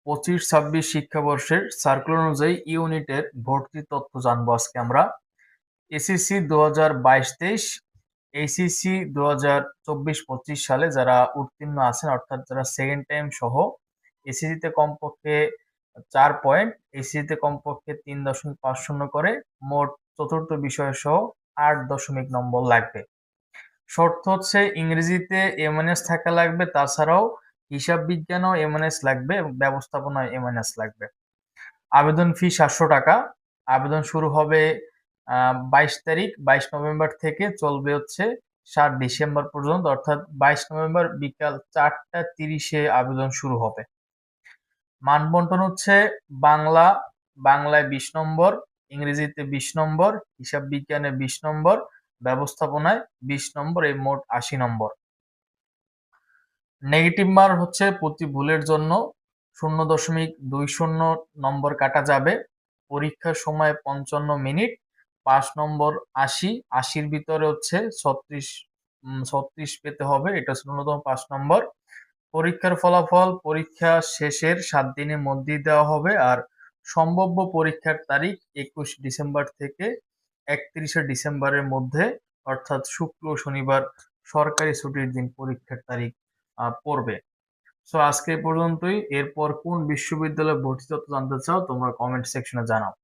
25-26 শিক্ষাবর্ষের circular অনুযায়ী ইউনিটের ভর্তি তথ্য জানবো আজকে আমরা। এসএসসি 2022-23, এইচএসসি 2024-25 সালে যারা উত্তীর্ণ আছেন, অর্থাৎ যারা সেকেন্ড টাইম সহ এসএসসিতে কমপক্ষে 4 পয়েন্ট, এইচএসসিতে কমপক্ষে 3.50 করে মোট চতুর্থ বিষয় সহ 8 নম্বর লাগবে। শর্ত হচ্ছে ইংরেজিতে এমএনএস থাকা লাগবে, তাছাড়াও হিসাব বিজ্ঞানও এমএনএস লাগবে এবং ব্যবস্থাপনায় এমএনএস লাগবে। আবেদন ফি 700 টাকা। আবেদন শুরু হবে 22 নভেম্বর থেকে, চলবে হচ্ছে 7 ডিসেম্বর পর্যন্ত, অর্থাৎ 22 নভেম্বর বিকাল 4টা 30-এ আবেদন শুরু হবে। মানবন্টন হচ্ছে বাংলায় 20 নম্বর, ইংরেজিতে 20 নম্বর, হিসাব বিজ্ঞানে 20 নম্বর, ব্যবস্থাপনায় 20 নম্বর, এই মোট 80 নম্বর। নেগেটিভ মার্ক হচ্ছে প্রতি ভুলের জন্য 0.20 নম্বর কাটা যাবে। পরীক্ষার সময় 55 মিনিট, পাস নম্বর 80, 80-র ভিতরে হচ্ছে 36 পেতে হবে, এটা হচ্ছে ন্যূনতম 5 নম্বর। পরীক্ষার ফলাফল পরীক্ষা শেষের 7 দিনের মধ্যেই দেওয়া হবে, আর সম্ভাব্য পরীক্ষার তারিখ 21 ডিসেম্বর থেকে 31 ডিসেম্বরের মধ্যে, অর্থাৎ শুক্র শনিবার সরকারি ছুটির দিন পরীক্ষার তারিখ পড়বে। সো আজকে এই পর্যন্তই। এরপর কোন বিশ্ববিদ্যালয়ে ভর্তি তথ্য জানতে চাও তোমরা কমেন্ট সেকশনে জানাও।